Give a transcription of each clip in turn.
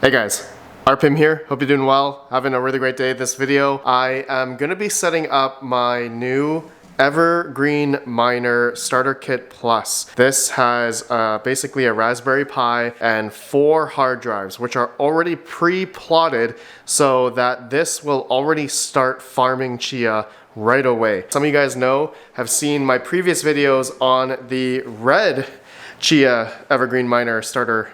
Hey guys, RPM here. Hope you're doing well. Having a really great day. This video, I am going to be setting up my new Evergreen Miner Starter Kit Plus. This has basically a Raspberry Pi and 4 hard drives, which are already pre-plotted so that this will already start farming Chia right away. Some of you guys have seen my previous videos on the red Chia Evergreen Miner Starter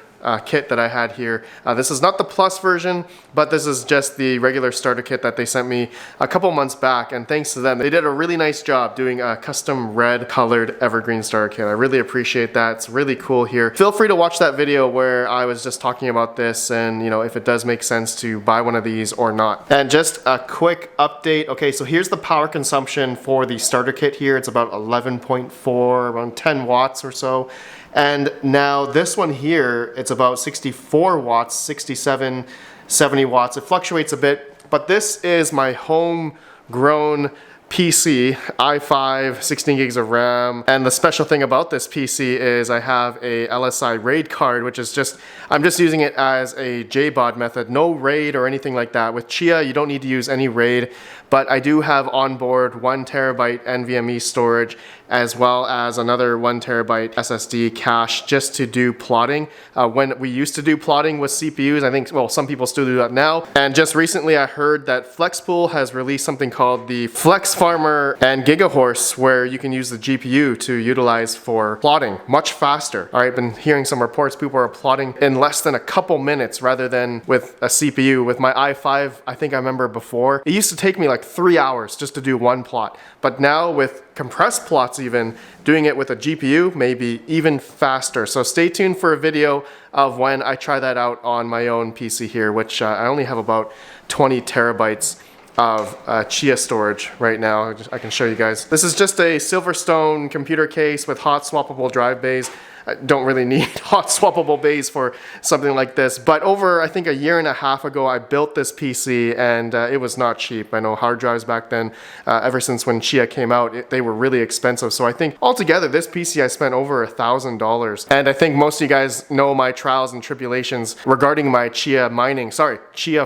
kit that I had here. This is not the plus version, but this is just the regular starter kit that they sent me a couple months back, and thanks to them, they did a really nice job doing a custom red colored Evergreen starter kit. I really appreciate that. It's really cool here. Feel free to watch that video where I was just talking about this and, you know, if it does make sense to buy one of these or not. And just a quick update. Okay, so here's the power consumption for the starter kit here. It's about 11.4, around 10 watts or so. And now this one here, it's about 64 watts, 67, 70 watts. It fluctuates a bit, but this is my homegrown PC, i5, 16 gigs of RAM. And the special thing about this PC is I have a LSI RAID card, which is just, I'm just using it as a JBOD method. No RAID or anything like that. With Chia, you don't need to use any RAID, but I do have on board 1 terabyte NVMe storage, as well as another 1 terabyte SSD cache just to do plotting. When we used to do plotting with CPUs, I think, well, some people still do that now. And just recently I heard that Flexpool has released something called the Flex Farmer and Gigahorse, where you can use the GPU to utilize for plotting much faster. All right, I've been hearing some reports people are plotting in less than a couple minutes rather than with a CPU. With my i5, I think I remember before, it used to take me like 3 hours just to do one plot. But now with compressed plots even, doing it with a GPU may be even faster. So stay tuned for a video of when I try that out on my own PC here, which I only have about 20 terabytes of Chia storage right now. I can show you guys. This is just a Silverstone computer case with hot swappable drive bays. I don't really need hot swappable bays for something like this, but over I think a year and a half ago I built this PC, and it was not cheap. I know hard drives back then, ever since when Chia came out, they were really expensive. So I think altogether this PC I spent over $1,000, and I think most of you guys know my trials and tribulations regarding my Chia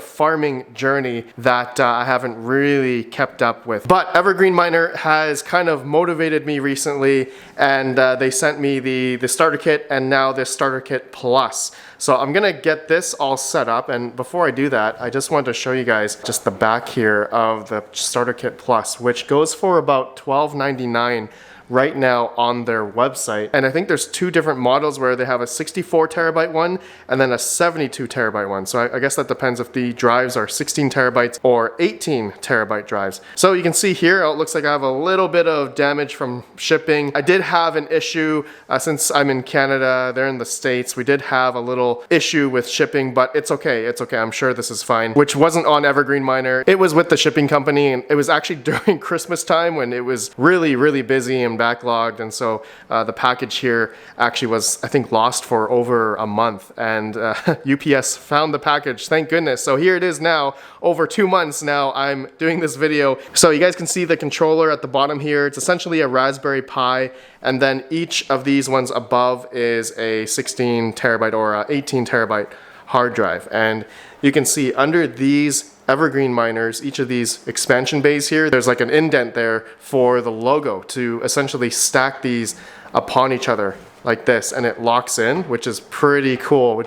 farming journey that I haven't really kept up with. But Evergreen Miner has kind of motivated me recently, and they sent me the starter kit and now this starter kit plus. So I'm gonna get this all set up, and before I do that, I just wanted to show you guys just the back here of the starter kit plus, which goes for about $12.99 right now on their website. And I think there's 2 different models where they have a 64 terabyte one and then a 72 terabyte one. So I guess that depends if the drives are 16 terabytes or 18 terabyte drives. So you can see here, it looks like I have a little bit of damage from shipping. I did have an issue since I'm in Canada, they're in the States. We did have a little issue with shipping, but it's okay. It's okay. I'm sure this is fine, which wasn't on Evergreen Miner. It was with the shipping company, and it was actually during Christmas time when it was really, really busy and backlogged, and so the package here actually was, I think, lost for over a month, and UPS found the package, thank goodness. So here it is now, over 2 months now I'm doing this video. So you guys can see the controller at the bottom here. It's essentially a Raspberry Pi, and then each of these ones above is a 16 terabyte or a 18 terabyte hard drive. And you can see under these Evergreen Miners, each of these expansion bays here, there's like an indent there for the logo to essentially stack these upon each other like this, and it locks in, which is pretty cool,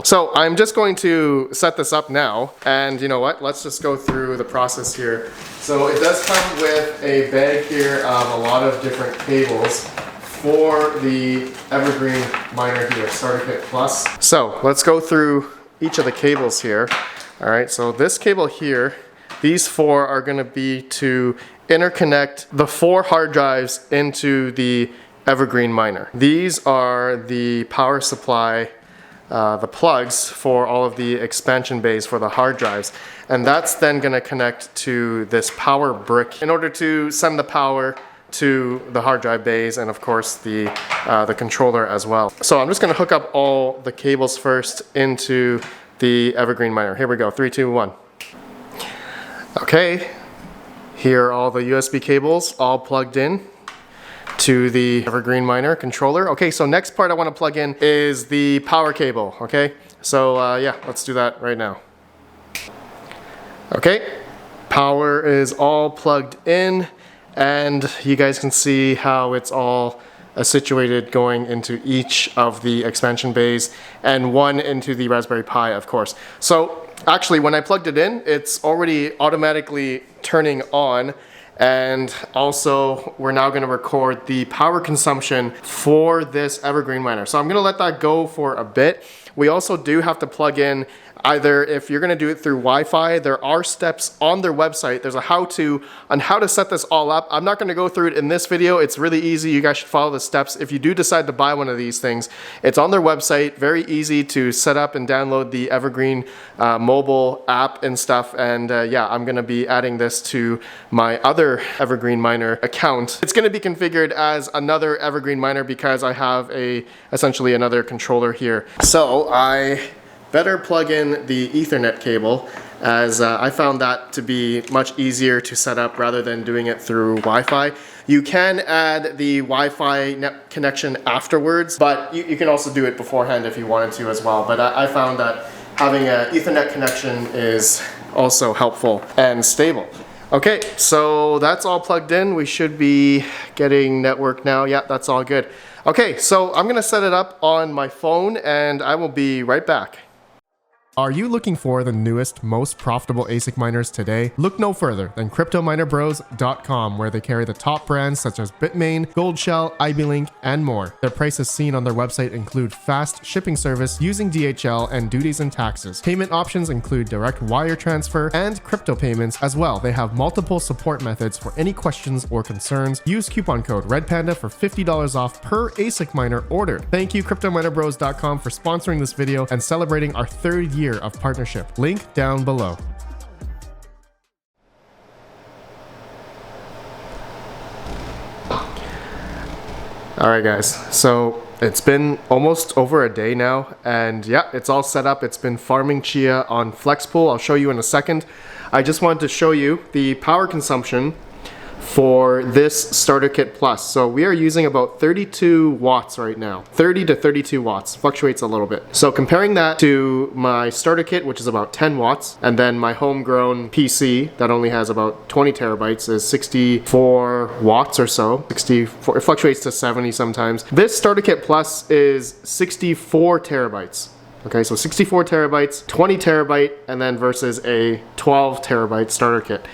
So I'm just going to set this up now, and you know what, let's just go through the process here. So it does come with a bag here of a lot of different cables for the Evergreen Miner here, Starter Kit Plus. So let's go through each of the cables here. All right, so this cable here, these 4 are going to be to interconnect the 4 hard drives into the Evergreen Miner. These are the power supply, the plugs for all of the expansion bays for the hard drives. And that's then gonna connect to this power brick in order to send the power to the hard drive bays and of course the controller as well. So I'm just gonna hook up all the cables first into the Evergreen Miner. Here we go, 3, 2, 1. Okay, here are all the USB cables all plugged in to the Evergreen Miner controller. Okay, so next part I want to plug in is the power cable, okay? So yeah, let's do that right now. Okay, power is all plugged in and you guys can see how it's all situated going into each of the expansion bays and one into the Raspberry Pi, of course. So actually when I plugged it in, it's already automatically turning on. And also we're now going to record the power consumption for this Evergreen Miner. So I'm going to let that go for a bit. We also do have to plug in either, if you're going to do it through Wi-Fi, there are steps on their website. There's a how-to on how to set this all up. I'm not going to go through it in this video. It's really easy. You guys should follow the steps. If you do decide to buy one of these things, it's on their website. Very easy to set up and download the Evergreen mobile app and stuff. And yeah, I'm going to be adding this to my other Evergreen Miner account. It's going to be configured as another Evergreen Miner because I have essentially another controller here. So I better plug in the Ethernet cable, as I found that to be much easier to set up rather than doing it through Wi-Fi. You can add the Wi-Fi net connection afterwards, but you can also do it beforehand if you wanted to as well. But I found that having an Ethernet connection is also helpful and stable. Okay, so that's all plugged in. We should be getting network now. Yeah, that's all good. Okay, so I'm gonna set it up on my phone and I will be right back. Are you looking for the newest, most profitable ASIC miners today? Look no further than CryptoMinerBros.com, where they carry the top brands such as Bitmain, Goldshell, IBLink, and more. Their prices seen on their website include fast shipping service using DHL and duties and taxes. Payment options include direct wire transfer and crypto payments as well. They have multiple support methods for any questions or concerns. Use coupon code REDPANDA for $50 off per ASIC miner ordered. Thank you CryptoMinerBros.com for sponsoring this video and celebrating our 3rd year of partnership. Link down below. Alright guys, so it's been almost over a day now and yeah, it's all set up. It's been farming Chia on FlexPool. I'll show you in a second. I just wanted to show you the power consumption for this starter kit plus. So we are using about 32 watts right now. 30 to 32 watts, fluctuates a little bit. So comparing that to my starter kit, which is about 10 watts, and then my homegrown PC that only has about 20 terabytes is 64 watts or so. 64, it fluctuates to 70 sometimes. This starter kit plus is 64 terabytes. Okay, so 64 terabytes, 20 terabyte, and then versus a 12 terabyte starter kit.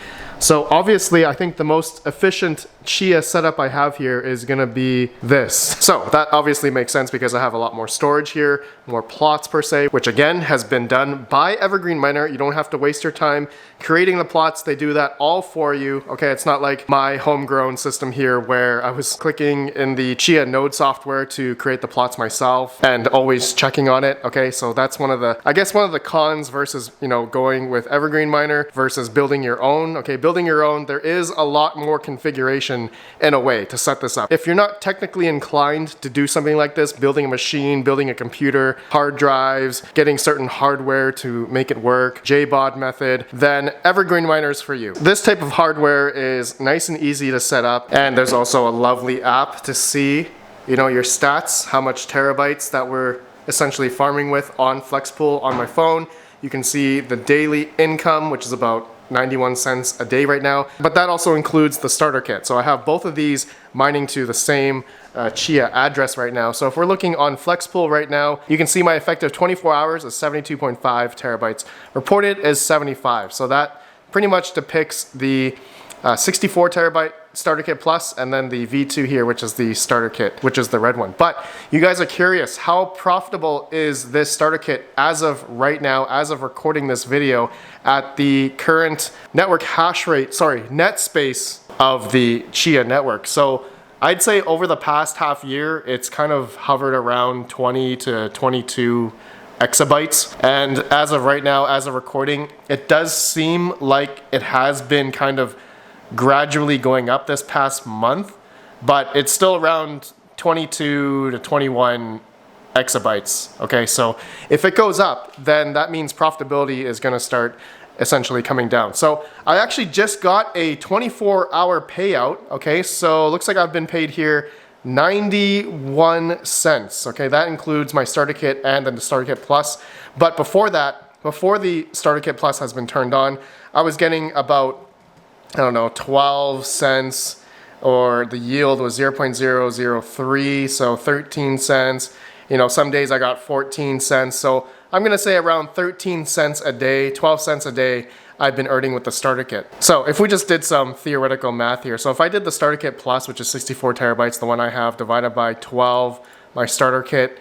So obviously, I think the most efficient Chia setup I have here is gonna be this. So that obviously makes sense because I have a lot more storage here, more plots per se, which again has been done by Evergreen Miner. You don't have to waste your time creating the plots. They do that all for you. Okay, it's not like my homegrown system here where I was clicking in the Chia node software to create the plots myself and always checking on it. Okay, so that's one of the, I guess one of the cons versus, you know, going with Evergreen Miner versus building your own. Okay, building your own, there is a lot more configuration in a way to set this up. If you're not technically inclined to do something like this, building a machine, building a computer, hard drives, getting certain hardware to make it work, JBOD method, then Evergreen Miner is for you. This type of hardware is nice and easy to set up, and there's also a lovely app to see, you know, your stats, how much terabytes that we're essentially farming with on FlexPool on my phone. You can see the daily income, which is about 91 cents a day right now, but that also includes the starter kit. So I have both of these mining to the same Chia address right now. So if we're looking on FlexPool right now, you can see my effective 24 hours is 72.5 terabytes. Reported is 75. So that pretty much depicts the 64 terabyte starter kit plus, and then the V2 here, which is the starter kit, which is the red one. But you guys are curious, how profitable is this starter kit as of right now, as of recording this video, at the current network hash rate, net space of the Chia network? So I'd say over the past half year, it's kind of hovered around 20 to 22 exabytes. And as of right now, as of recording, it does seem like it has been kind of gradually going up this past month, but it's still around 22 to 21 exabytes. Okay, so if it goes up, then that means profitability is going to start essentially coming down. So I actually just got a 24-hour payout. Okay, so looks like I've been paid here 91 cents. Okay, that includes my starter kit and then the starter kit plus. But before that, before the starter kit plus has been turned on, I was getting about, I don't know, 12 cents, or the yield was 0.003, so 13 cents. You know, some days I got 14 cents. So I'm gonna say around 13 cents a day, 12 cents a day I've been earning with the starter kit. So if we just did some theoretical math here, so if I did the starter kit plus, which is 64 terabytes, the one I have, divided by 12, my starter kit,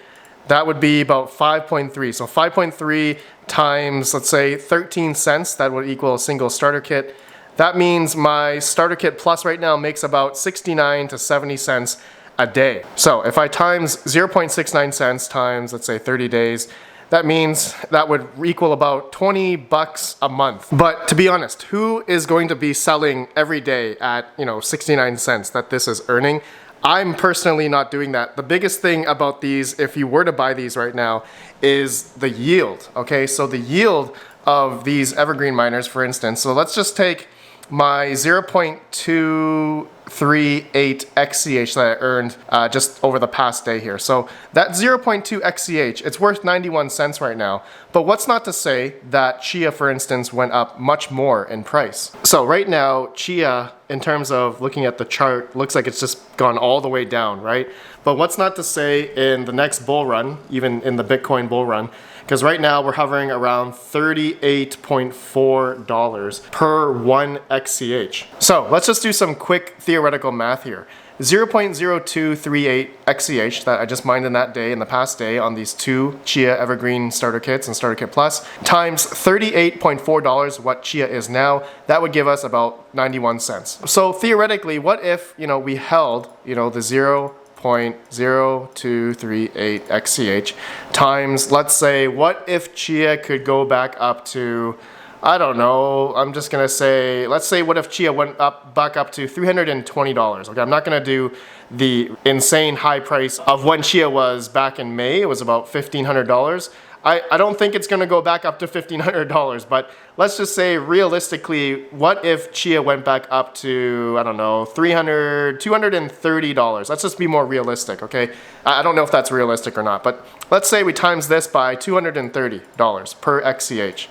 that would be about 5.3. So 5.3 times, let's say 13 cents, that would equal a single starter kit. That means my starter kit plus right now makes about 69 to 70 cents a day. So if I times 0.69 cents times, let's say 30 days, that means that would equal about 20 bucks a month. But to be honest, who is going to be selling every day at, 69 cents that this is earning? I'm personally not doing that. The biggest thing about these, if you were to buy these right now, is the yield. Okay, so the yield of these Evergreen miners, for instance, so let's just take my 0.238 XCH that I earned just over the past day here. So that 0.2 XCH, it's worth 91 cents right now. But what's not to say that Chia, for instance, went up much more in price. So right now, Chia, in terms of looking at the chart, looks like it's just gone all the way down, right? But what's not to say in the next bull run, even in the Bitcoin bull run, because right now we're hovering around $38.4 per 1 XCH. So let's just do some quick theoretical math here. 0.0238 XCH that I just mined in that day, in the past day, on these two Chia Evergreen Starter Kits and Starter Kit Plus, times $38.4, what Chia is now, that would give us about 91 cents. So theoretically, what if, we held, the 0.0238 XCH times, let's say, what if Chia could go back up to, I don't know, I'm just gonna say, let's say what if Chia went back up to $320. Okay, I'm not gonna do the insane high price of when Chia was back in May. It was about $1,500. I don't think it's gonna go back up to $1,500, but let's just say realistically, what if Chia went back up to, I don't know, $230? Let's just be more realistic, okay? I don't know if that's realistic or not, but let's say we times this by $230 per XCH.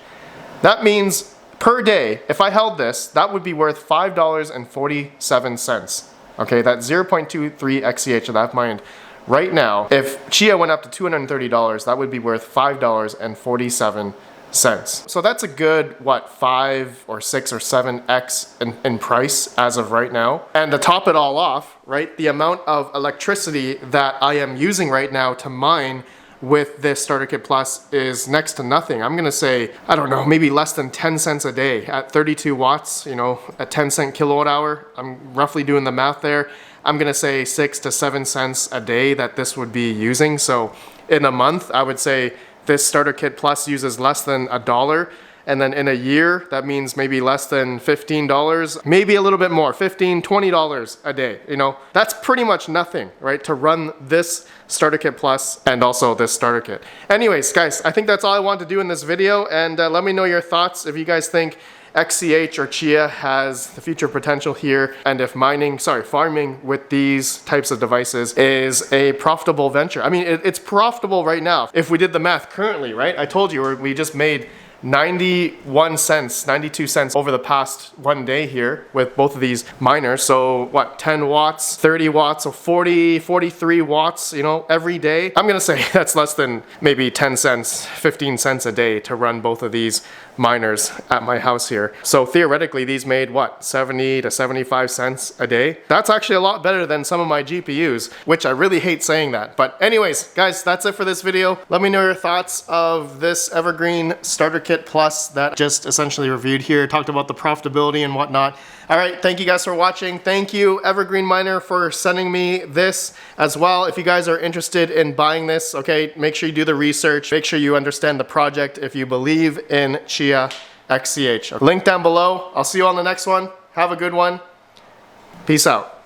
That means per day, if I held this, that would be worth $5.47. Okay, that 0.23 XCH that I've mined right now, if Chia went up to $230, that would be worth $5.47. So that's a good, 5 or 6 or 7x in price as of right now. And to top it all off, right, the amount of electricity that I am using right now to mine with this Starter Kit Plus is next to nothing. I'm gonna say, I don't know, maybe less than 10 cents a day at 32 watts, at 10 cent kilowatt hour. I'm roughly doing the math there. I'm gonna say 6 to 7 cents a day that this would be using. So in a month, I would say this Starter Kit Plus uses less than $1. And then in a year, that means maybe less than $15, maybe a little bit more, $15, $20 a day. That's pretty much nothing, right? To run this Starter Kit Plus and also this Starter Kit. Anyways, guys, I think that's all I want to do in this video. And let me know your thoughts if you guys think XCH or Chia has the future potential here, and if farming with these types of devices is a profitable venture. I mean, it's profitable right now. If we did the math currently, right? I told you we just made 91 cents, 92 cents over the past one day here with both of these miners. So what, 10 watts, 30 watts, so 40, 43 watts, every day. I'm gonna say that's less than maybe 10 cents, 15 cents a day to run both of these miners at my house here. So theoretically, these made 70 to 75 cents a day. That's actually a lot better than some of my GPUs, which I really hate saying that. But anyways, guys, that's it for this video. Let me know your thoughts of this Evergreen Starter Kit Plus that just essentially reviewed here, talked about the profitability and whatnot. All right, thank you guys for watching. Thank you, Evergreen Miner, for sending me this as well. If you guys are interested in buying this, okay, make sure you do the research. Make sure you understand the project if you believe in Chia XCH. Link down below. I'll see you on the next one. Have a good one. Peace out.